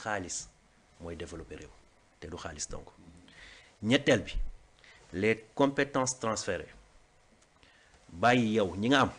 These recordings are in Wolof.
xaalis mooy développer réew te du xaalis donc ñetteel bi les compétences transférées bàyyi yow ñi nga am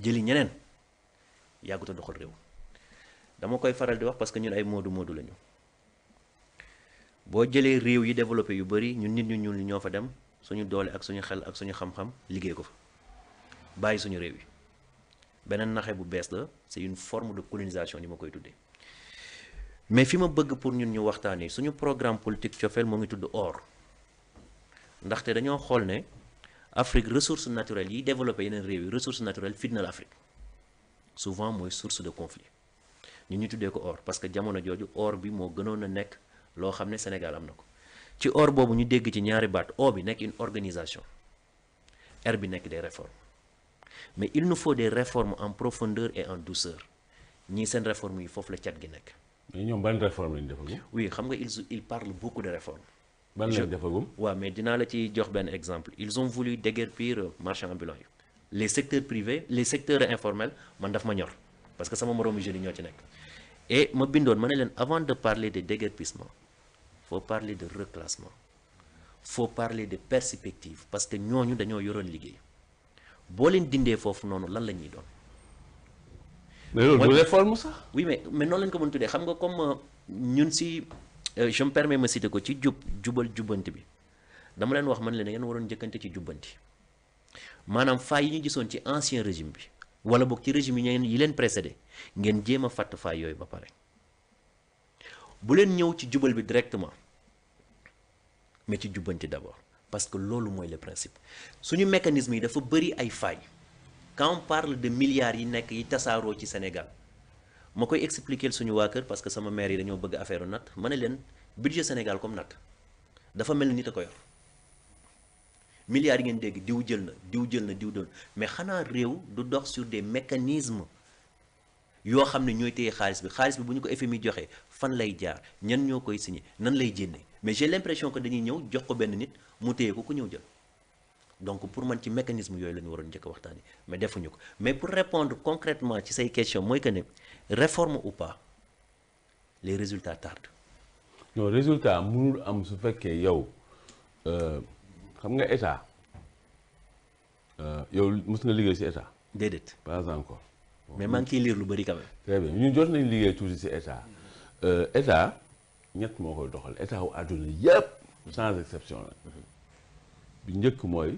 jëli ñeneen yàggut a doxal réew dama koy faral di wax parce que ñun ay moodu lañu boo jëlee réew yi développé yu bari ñun nit ñu ñuul ñi ñoo fa dem suñu doole ak suñu xel ak suñu xam-xam liggéey ko fa bàyyi suñu réew yi beneen naxe bu bees la c'est une forme de colonisation ni ma koy tuddee mais fi ma bëgg pour ñun ñu waxtaanee suñu programme politique cofeel moo ngi tudd OR ndaxte dañoo xool ne Afrique ressources naturelles yi développé yeneen réew yi ressources naturelles fitna la Afrique souvent mooy source de conflit ñun ñu tuddee ko OR parce que jamono jooju OR bi moo gënoon a nekk loo xam ne Sénégal am na ko ci OR boobu ñu dégg ci ñaari baat O bi nekk une organisation R bi nekk des réformes mais il nous faut des réformes en profondeur et en douceur ñii seen réformes yi foofu la cat gi nekk. mais ñoom ban réforme lañ defagum. oui xam nga ils parlent beaucoup de réformes. ban lañ defagum. waaw mais dinaa la ci jox benn exemple ils ont voulu déguerpir marchands ambulants yi les secteurs privés les secteurs informels man daf ma ñor parce que sama moroomu jeunes yi ñoo ci nekk et ma bindoon ma ne leen avant de parler de déguerpissement faut parler de reclassement faut parler de perspective parce que ñooñu dañoo yoroon liggéey boo leen dindee foofu noonu lan la ñuy doon. mais loolu du réforme sax. oui mais noonu lañ ko mën tuddee xam nga comme ñun si je me permets ma citer ko ci jubal jubbanti bi dama leen wax man leen da ngeen waroon njëkkante ci jubbanti maanaam faay yi ñu gisoon ci ancien régime bi wala boog ci régime yi leen précédé ngeen jéem a fàtt faay yooyu ba pare bu leen ñëw ci jubal bi directement mais ci jubbanti d'abord parce que loolu mooy le principe suñu mécanisme yi dafa bëri ay failles quand on parle de milliards yi nekk yi tasaaroo ci Sénégal ma koy expliquer suñu waa kër parce que sama maire yi dañoo bëgg affaire natt ma ne leen budget Sénégal comme natt dafa mel ni nit a ko yor milliards yi ngeen dégg diw jël na mais xanaa réew du dox sur des mécanismes yoo xam ne ñooy téye xaalis bi bu ñu ko FMI joxee fan lay jaar ñan ñoo koy signé nan lay jénne mais j'ai l'impression que dañuy ñëw jox ko benn nit mu téye ko ku ñëw jël donc pour man ci mécanisme yooyu la ñu waroon njëkk a waxtaani mais defuñu ko mais pour répondre concrètement ci say question mooy que ne réforme ou pas les résultats tardent. non résultat mënul am su fekkee yow xam nga état yow mës nga liggéey ci état. déedéet pas encore. mais maa ngi ciy lire lu bari quand même. très bien ñun jot nañ liggéey tuuti ci état état ñett moo koy doxal état wu àdduna yépp sans exception la bi njëkk mooy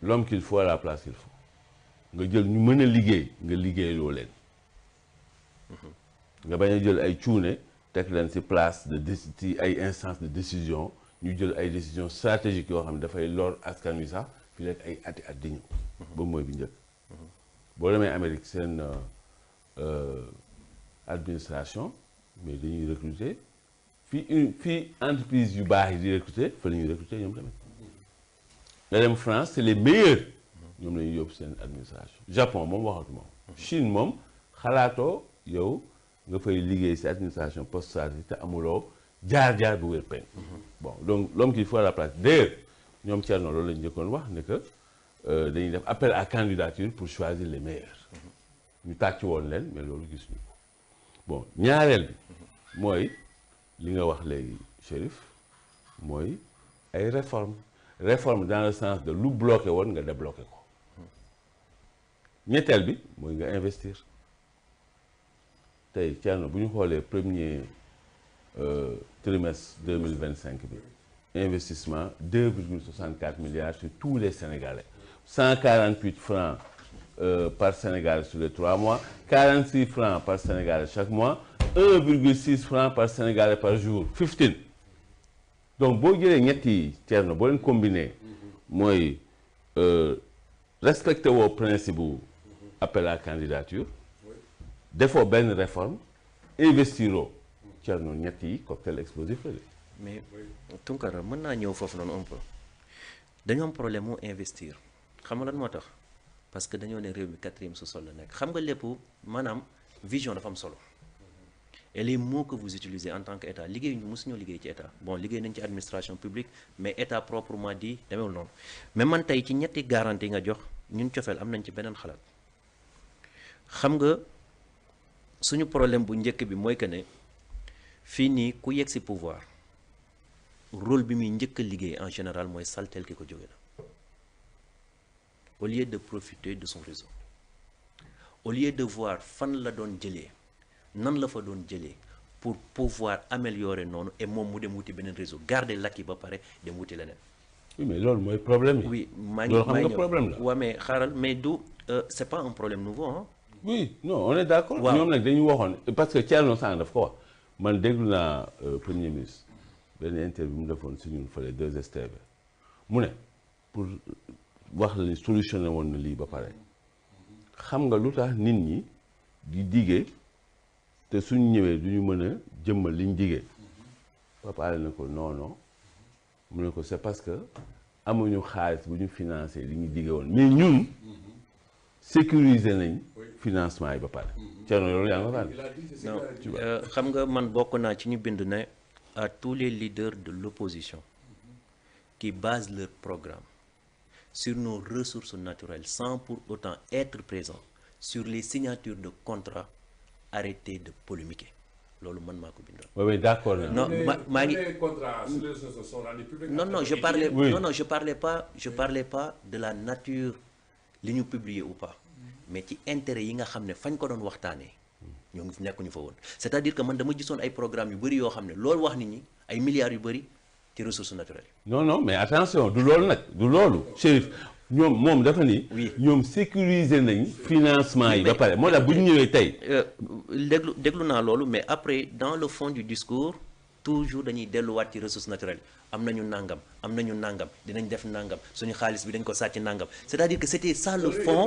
l'homme qu'il faut à la place qu'il faut nga jël ñu mën a liggéey nga liggéeyloo leen nga bañ a jël ay cuune teg leen ci place de ci ay instance de décision ñu jël ay décisions stratégiques yoo xam ne dafay lor askan wi sax fi lekk ay ati at di ñëw ba mooy bi njëkk boo demee Amérique seen administration mais dañuy recruter fii entreprise yu baax yi di recruter fa la ñuy recruter ñoom tamit nga dem France c'est les meilleurs ñoom la ñuy yóbbu seen administration Japon moom waxatu moom Chine moom xalaatoo yow nga fay liggéey ci administration poste stratégique te amuloo jaar-jaar bu wér peñ bon donc l'homme qu'il faut à la place d'ailleurs ñoom Thierno loolu lañu njëkkoon wax ne que dañuy def appel à candidature pour choisir les meilleurs ñu tàcc woon leen mais loolu gis ñu ko bon ñaareel bi mooy li nga wax léegi Chérif mooy ay réforme dans le sens de lu bloqué woon nga débloqué ko ñetteel bi mooy nga investir tey Thierno bu ñu xoolee premier trimestre 2025 bi investissement 2,64 milliards sur tous les Sénégalais 148 francs par Sénégalais sur les 3 mois 46 francs par Sénégalais chaque mois 1,6 francs par Sénégalais par jour 15 donc boo jëlee ñetti yi Thierno boo leen combiné mooy respecté woo principe bu appel à candidature defoo benn réforme investiroo Thierno ñett yi cocktail explosif la de. mais Tounkara mën naa ñëw foofu noonu un peu dañoo am problème mu investir xam nga lan moo tax parce que dañoo ne réew mi 4e sous-sol la nekk xam nga lépp maanaam vision dafa am solo et les mots que vous utilisez en tant que état liggéey ñu mosuñoo liggéey ci état bon liggéey nañ ci administration publique mais état proprement dit demeewul noonu mais man tey ci ñetti garantie nga jox ñun cofeel am nañ ci beneen xalaat xam nga suñu problème bu njëkk bi mooy que ne fii nii ku yegg si pouvoir rôle bi muy njëkk a liggéey en général mooy saltel ki ko jóge la au lieu de profiter de son réseau au lieu de voir fan la doon jëlee nan la fa doon jëlee pour pouvoir améliorer noonu et moom mu dem wuti beneen réseau garder l'acquis ba pare dem wuti leneen. oui mais loolu mooy problème yi. oui maa ngi loolu xam nga problème la. waaw mais xaaral mais du c'est pas un problème nouveau hein. oui non on est d'accord. waaw ñoom nag dañu waxoon parce que Thierno Sane daf ko wax man déglu naa premier ministre benn interview mu defoon si ñun fële 2STV mu ne pour wax la ni solutionné woon na lii ba pare xam nga lu tax nit ñi di diggee te suñ ñëwee du ñu mën a jëmmal liñ diggee Papa Alé na ko non non mu ne ko c'est parce que amuñu xaalis bu ñu financé li ñu diggee woon mais ñun sécuriser nañ financement yi ba pare. Thierno loolu yaa nga non xam nga man bokk naa ci ñu bind ne à tous les leaders de l'opposition qui basent leur programme sur nos ressources naturelles sans pour autant être présents sur les signatures de contrats, arrêtez de polémiquer loolu man maa ko bindoon. oui oui d'accord. non maa ngi les contrats sur les ressources sont rendus publics. non je parlais oui. non je parlais pas de la nature li ñu publier ou pas mais ci intérêt yi nga xam ne fañ ko doon waxtaanee ñoo ngi nekkuñu fa woon c'est-à-dire que man dama gisoon ay programmes yu bëri yoo xam ne loolu wax nit ñi ay milliards yu bëri ci ressources naturelles. non non mais attention du loolu nag du loolu. Chérif ñoom moom dafa ni. oui ñoom sécuriser nañ financement yi ba pare moo tax bu ñu ñëwee tey. déglu naa loolu mais après dans le fond du discours toujours dañuy delluwaat ci ressources naturelles am nañu nangam dinañ def nangam suñu xaalis bi dañ ko sàcc nangam c'est-à-dire que c'était ça le fond.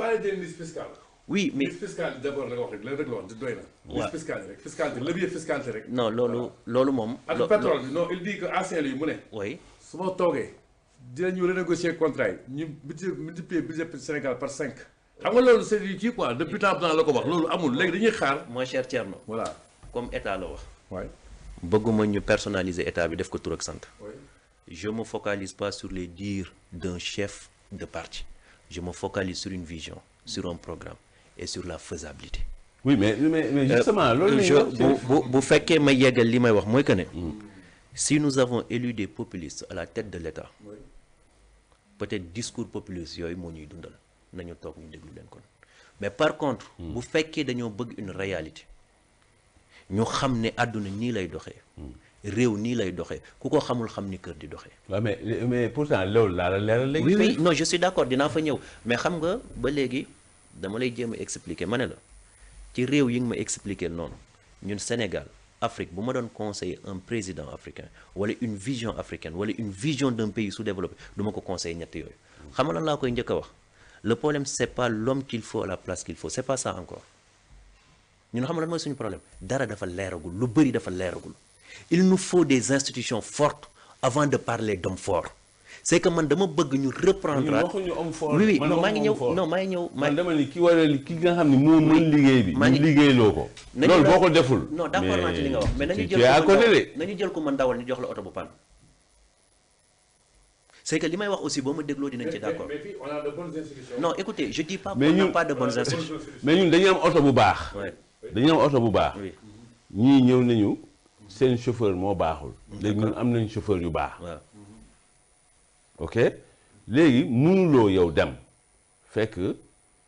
oui mais liste fiscale d'abord la nga wax rek la wax doy na. waaw liste fiscale rek fiscalité levier fiscalité rek. non loolu moom. ak pétrole bi non il dit que à Saint-Louis mu ne. oui su ma toogee dinañu renégocier contrat yi ñu multiplier budget Sénégal par 5. xam nga loolu c'est du kii quoi depuis temps la ko wax loolu amul léegi dañuy xaar. mon cher Thierno. voilà comme état la wax. waay. bëgguma ñu personnaliser état bi def ko tur ak sant. oui. je me focalise pas sur les dires d'un chef de parti je me focalise sur une vision sur un programme et sur la faisabilité. oui mais justement loolu bu fekkee ma yeggal li may wax mooy que ne. si nous avons élu des populistes à la tête de l'État. oui. peut-être discours populiste yooyu moo ñuy dundal nañu toog ñu déglu leen kon mais par contre. bu fekkee dañoo bëgg une réalité. ñu xam ne àdduna nii lay doxee. réew nii lay doxee ku ko xamul xam ni kër di doxee. waaw mais pourtant loolu laa la leeral léegi. oui non je suis d'accord dinaa fa ñëw mais xam nga ba léegi dama lay jéem a expliquer ma ne la ci réew yi nga ma expliquer noonu ñun Sénégal Afrique bu ma doon conseiller un président africain wala une vision africaine wala une vision d'un pays sous-développé du ma ko conseiller ñett yooyu. xam nga lan laa koy njëkk a wax le problème c'est pas l'homme qu'il faut à la place qu'il faut c'est pas ça encore ñun xam nga lan mooy suñu problème dara dafa leeragul lu bëri dafa leeragul. Il nous faut des institutions fortes avant de parler d'hommes forts. C'est que man dama bëgg ñu reprendre. waxuñu homme fort. oui non maa ngi ñëw. man dama ni ki war a ki nga xam ne moo mën liggéey bi. ñu liggéeyloo ko. loolu boo ko deful. non d'accord naa ci li nga wax mais nañu jël ko man dawal ñu jox la oto bu pan. C'est que li may wax aussi boo ma dégloo dinañ ci d'accord. mais fii on a de bonnes institutions. non écoutez je dis pas qu'on n'a pas de bonnes institutions. mais ñun dañu am oto bu baax. dañu am oto bu baax. oui ñii ñëw nañu. seen chauffeur moo baaxul. léegi ñun am nañ chauffeur yu baax. waaw. ok léegi mënuloo yow dem fekk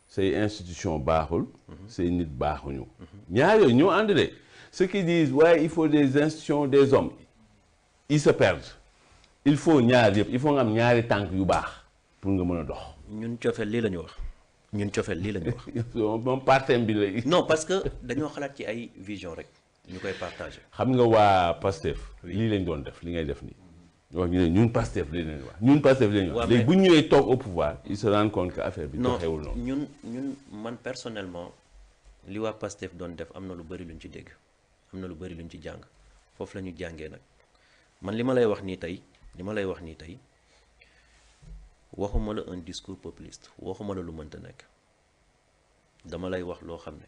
say institution baaxul. say nit baaxuñu. ñaar yooyu ñoo ànd de ceux qui disent waaye il faut des institutions des hommes ils se perdent il faut ñaar yëpp il faut nga am ñaari tànk yu baax pour nga mën a dox. ñun cofeel lii la ñu wax. moom partem bi la. non parce que dañoo xalaat ci ay vision rek. ñu koy partager. xam nga waa Pastef. lii lañ doon def li ngay def nii. wax ñu ne ñun Pastef li leen wax ñun Pastef li leen wax. léegi bu ñu ñëwee toog au pouvoir ils se rendent compte que affaire bi. doxewul noonu ñun man personnellement li waa Pastef doon def am na lu bari luñ ci dégg am na lu bari luñ ci jàng foofu la ñu jàngee nag man li ma lay wax nii tey waxuma la un discours populiste waxuma la lu mënta nekk dama lay wax loo xam ne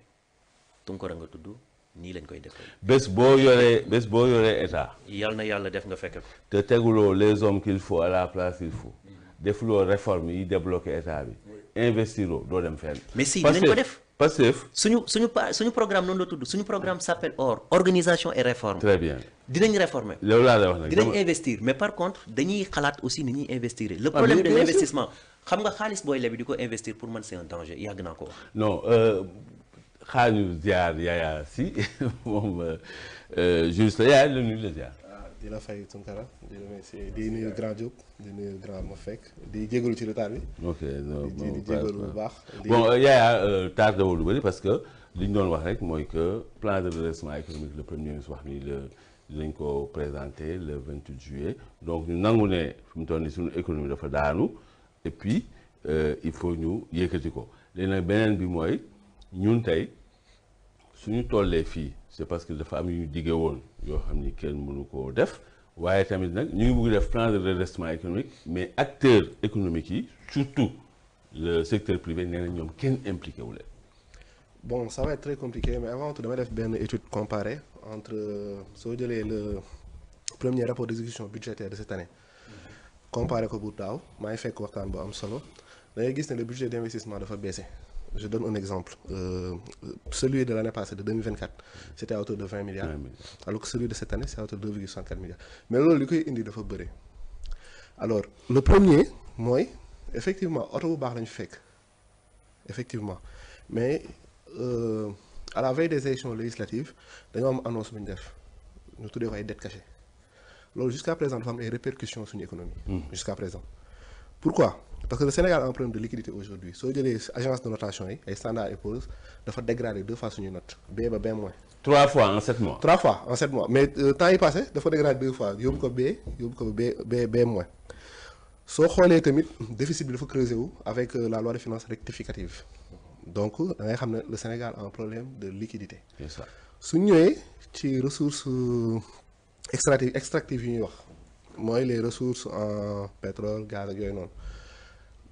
Tunkara nga tudd. nii lañ koy defee. bés boo yoree état. yal na yàlla def nga fekke ko. te teguloo les hommes qu'il faut à la place qu'il faut. defuloo réforme yi débloqué état bi. investiroo doo dem fenn. mais si dinañ ko def Pastef. suñu programme noonu la tudd suñu programme s'appelle OR organisation et réforme. Très bien. dinañ réformer. loolu laa lay wax nag dinañ investir mais par contre dañuy xalaat aussi ni ñuy investir. le Ah, problème mais de bien l'investissement xam nga xaalis booy lebi di ko investir pour man c'est un danger yàgg naa ko wax. non xaar ñu ziar Yaya Sy moom juriste la Yaya la nuyu la ziar. di la fay Tunkara di remercier di nuyu Grand Diop di nuyu Grand ma fekk di jégalu ci retard bi. ok non di jégalu bu baax. bon Yaya tardé wul lu bëri parce que li ñu doon wax rek mooy que plan de redressement économique le premier ministre wax ni dinañ ko présenté le 28 juillet donc ñu nangu ne fi mu toll nii suñu économie dafa daanu et puis il faut ñu yëkkati ko léegi nag beneen bi mooy ñun tey suñu tollee fii c'est parce que dafa am yu ñu diggee woon yoo xam ni kenn mënu koo def waaye tamit nag ñu ngi bëgg def plan de redressement économique mais acteurs économiques yi surtout le secteur privé nee na ñoom kenn impliqué wu leen. bon ça va être très compliqué mais avant tout dama def benn étude comparée entre soo jëlee le premier rapport d'exécution budgétaire de cette année comparé ko bu daaw maa ngi fekk waxtaan bu am solo da ngay gis ne le budget d'investissement dafa baissé. Je donne un exemple. Celui de l'année passée, de 2024, c'était à hauteur de 20 milliards. Alors que celui de cette année, c'est à hauteur de 2,64 milliards. Mais là, ce qui est indi dafa bëri. Alors, le premier, moi, effectivement, auto bu baax lañu fekk. Effectivement. Mais à la veille des élections législatives, dañoo am annonce bu ñu def. ñu tuddee ko ay dettes cachées. loolu jusqu'à présent dafa am ay répercussions sur l'économie. Jusqu'à présent. Pourquoi? Parce que le Sénégal a un problème de liquidité aujourd'hui soo jëlee agence de notation yi ay Standard & Poor's dafa dégradé 2 fois suñuy note B ba B moins. 3 fois en 7 mois. 3 fois en 7 mois mais temps yi passé dafa dégradé 2 fois yóbbu ko B yóbbu ko B moins soo xoolee tamit déficit bi dafa creusé wu avec la loi de finances rectificative donc da ngay xam ne le Sénégal a un problème de liquidité. C'est ça. su ñëwee ci ressources extractives yi ñuy wax mooy les ressources en pétrole gaz ak yooyu noonu.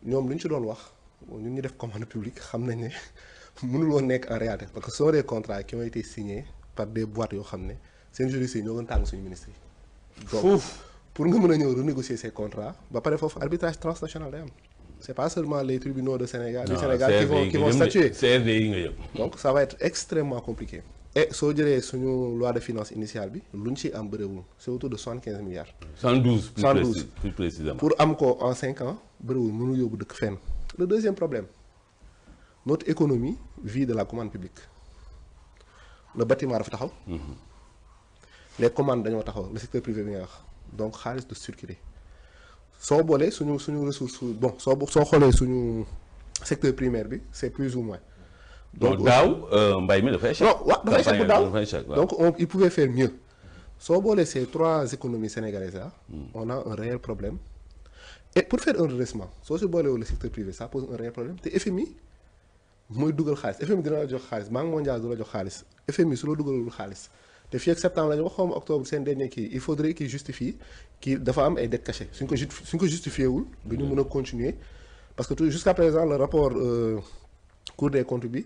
ñoom lu ñu ci doon wax ñun ñu def commande publique xam nañ ne mënul woon nekk en réalité parce que ce sont des contrats qui ont été signés par des boîtes yoo xam ne seen juristes yi ñoo gën tàng suñu ministre yi. donc pour nga mën a ñëw renégocier ces contrats ba pare foofu arbitrage transnational day am c'est pas seulement les tribunaux de Sénégal du Sénégal qui vont statuer. CRD yi nga yëpp. donc ça va être extrêmement compliqué. et soo jëlee suñu loi de finances initiale bi lu ñu ciy am bëriwul c'est autour de 75 milliards. 112 112 plus précisément. pour am ko en 5 ans bëriwul mënu yóbbu dëkk fenn. le deuxième problème notre économie vit de la commande publique le bâtiment dafa taxaw. les commandes dañoo taxaw le secteur privé bi nga wax donc xaalis de circuler soo boolee suñu ressource bon soo xoolee suñu secteur primaire bi c'est plus ou moins. donc daaw mbay mi dafay échec. non waaw dafay échec bu daaw dafay échec, waaw. donc il pouvait faire mieux soo boolee ces 3 économies sénégalaises là on a un réel problème et pour faire un redressement soo si boolee le secteur privé ça pose un réel problème te FMI mooy dugal xaalis FMI dina la jox xaalis Banque mondiale du la jox xaalis FMI su la dugalul xaalis te fii ak septembre la ñu wax xawma octobre seen dernier kii il faudrait qu'il justifie kii dafa am ay dettes cachées suñ ko justifié wul du ñu mën a continuer parce que jusqu'à présent le rapport Cour des comptes bi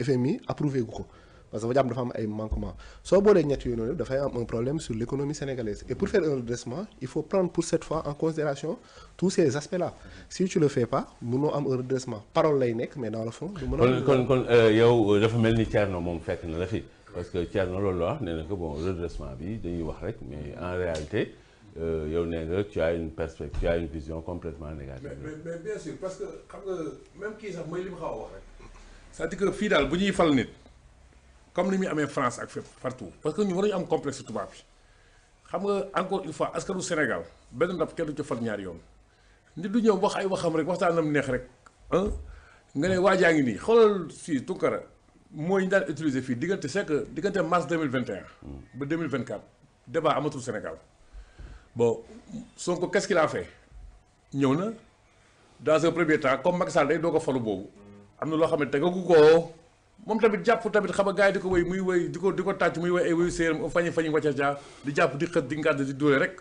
FMI approuvé gu ko parce que dafa am ay manquements soo boolee ñett yooyu noonu dafay am un problème sur l'économie sénégalaise et pour faire un redressement il faut prendre pour cette fois en considération tous ces aspects-là si tu le fais pas mënoo am un redressement parole lay nekk mais dans le fond. du mën a kon yow dafa mel ni Thierno moom fekk na la fi parce que Thierno loolu la wax nee na que bon redressement bi dañuy wax rek mais en réalité yow nee nga tu as une perspective tu as une vision complètement négative. mais bien sûr parce que xam nga même kii sax mooy li mu xaw a wax rek. c'est-à-dire que fii daal bu ñuy fal nit comme ni muy amee France ak fépp partout parce que ñu war nañu am complexe tubaab bi xam nga encore une fois askanu Sénégal benn ndab kenn du ci fal ñaari yoon nit du ñëw wax ay waxam rek waxtaanam neex rek nga ne waajaa ngi nii xoolal fii Tunkara mooy ñu daan utiliser fii diggante mars 2021 ba 2024 débat amatul Sénégal bon Sonko qu'est-ce qu'il a fait ñëw na dans un premier temps comme Macky Sall day doog a falu boobu am na loo xam ne tegagu ko moom tamit jàpp tamit xam nga gars yi di ko wéy muy wéy di ko tàcc muy wéy ay wéyu séeram fañi wàcca ja di jàpp di xët di ngàdd di dóore rek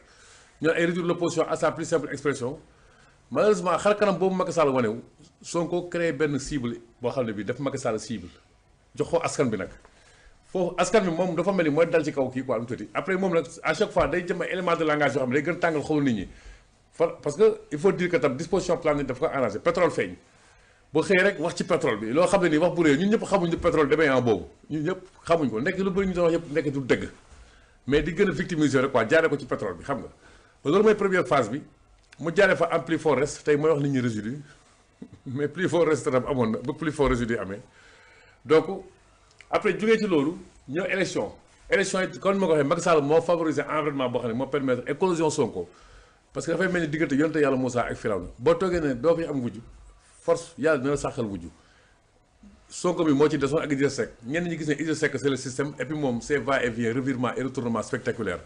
ñoo ay réduire l'opposition à sa plus simple expression malheureusement xar kanam boobu Macky Sall wanewu Sonko créé benn cible boo xam ne bi def Macky Sall cible jox ko askan bi nag foofu askan bi moom dafa mel ni mooy dal ci kaw kii quoi am tuuti après moom nag à chaque fois day jëm ay élément de langage yoo xam ne day gën tàngal xolu nit ñi parce que il faut dire que tam disposition plan ni dafa ko arrangé pétrole feeñ boo xëyee rek wax ci pétrole bi loo xam ne nii wax bu réew ñun ñëpp xamuñ ne pétrole demee en boobu ñun ñëpp xamuñ ko nekk lu bëri ñu doon wax yëpp nekk du dëgg mais di gën a victimiser rek quoi jaaree ko ci pétrole bi xam nga loolu mooy première phase bi mu jaaree fa am plus fort reste tey mooy wax nit ñi résidu mais plus fort reste tam amoon na ba plus fort résidu amee donc après jógee ci loolu ñëw élection yi comme ni ma ko waxee Macky Sall moo favoriser environnement boo xam ne moo permettre éclosion Sonko parce que dafay mel ni diggante yonte yàlla Moussa ak Firawna boo toogee ne doo fi am wujju force yàlla dina la sàqal wujju Sonko bi moo ci desoon ak Idrissa Seck ñenn ñi gis ne Idrissa Seck c'est le système et puis moom c'est va et vient revirement et retournement spectaculaire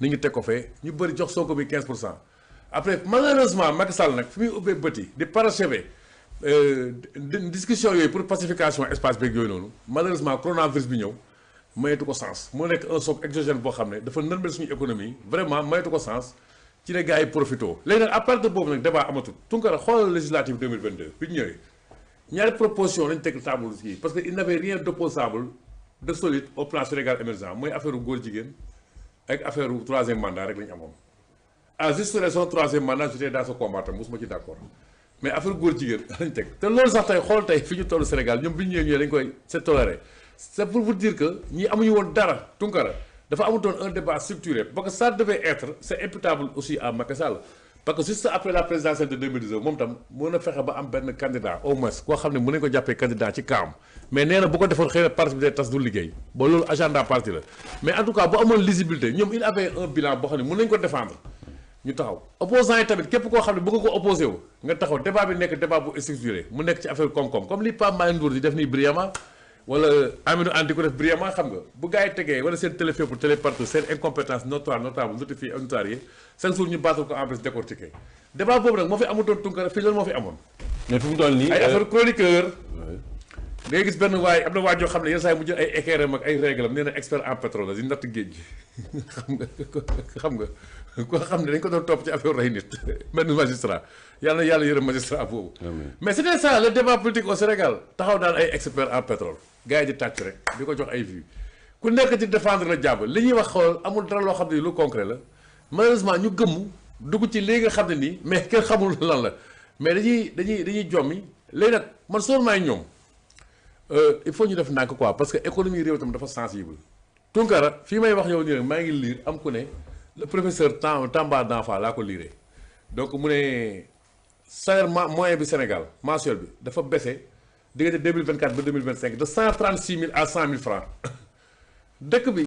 nit ñi teg ko fee ñu bëri jox Sonko bi 15%. après malheureusement Macky Sall nag fi muy ubbee bët yi di parachever discussion yooyu pour pacification espace beeg yooyu noonu malheureusement coronavirus bi ñëw mayetu ko sens moo nekk un choc exogène boo xam ne dafa nërmel suñu économie vraiment mayetu ko sens ci ne gars yi profito léegi nag à partir de boobu nag débat amatul Tunkara xoolal législative 2022 bi ñu ñëwee ñaari proposition lañ teg table kii parce que il n'avait rien d'opposable de solide au plan Sénégal émergent mooy affaire góor jigéen ak affaire troisième mandat rek la ñu amoon à juste raison troisième mandat j'étais dans ce combat tam mosuma ci d'accord mais affaire góor jigéen lañ teg te loolu sax tey xool tey fi ñu tollu Sénégal ñoom bi ñu ñëwee dañ koy c'est toléré c'est pour vous dire que ñi amuñu woon dara Tunkara dafa amutoon un débat structuré parce que ça devait être c'est imputable aussi à Macky Sall parce que juste après la présidentielle de 2019 moom tam mën na fexe ba am benn candidat au moins koo xam ne mën nañu ko jàppee candidat ci kaam mais nee na bu ko defoon xëy na parti bi day tas du liggéey ba loolu agenda parti la mais en tout cas bu amoon lisibilité ñoom il avait un bilan boo xam ne mën nañu ko défendre ñu taxaw opposants yi tamit képp koo xam ne bëgg ko opposé wu nga taxaw débat bi nekk débat bu structuré mu nekk ci affaire koom-koom comme li Pape Malick Ndour di def nii brillamment wala Amidou Anne di ko def brillamment xam nga bu gars yi tegee wala seen téléfait pour télé partout seen incompétence notoire notable notifié notarié chaque jour ñu battre ko en plus décortiqué débat boobu nag moo fi amutoon Tunkara fii loolu moo fi amoon. mais fu mu toll nii ay affaire chroniqueur. ngay gis benn waay am na waay joo xam ne yenn saa yi mu jël ay équerre ak ay règle am nee na expert en pétrole la di natt géej gi xam nga koo xam ne dañ ko doon topp ci affaire rey nit benn magistrat yàlla na yàlla yërëm magistrat boobu. mais c'était ça le débat politique au Sénégal taxaw daan ay expert en pétrole gars yi di tàcc rek di ko jox ay vues ku nekk di défendre la jàpp li ñuy wax xool amul dara loo xam ne lu concret la malheureusement ñu gëmm dugg ci léegi nga xam ne nii mais kenn xamul lan la mais dañuy jommi léegi nag man seulement ñoom. il faut ñu def ndànk quoi parce que économie réew tam dafa sensible Tunkara fii may wax yow nii rek maa ngi lire am ku ne le professeur Tamba Danfa laa ko lire donc mu ne salaire moyen bi Sénégal mensuel bi dafa baissé diggante 2024 ba 2025 de 136 000 à 100 000 francs dëkk bi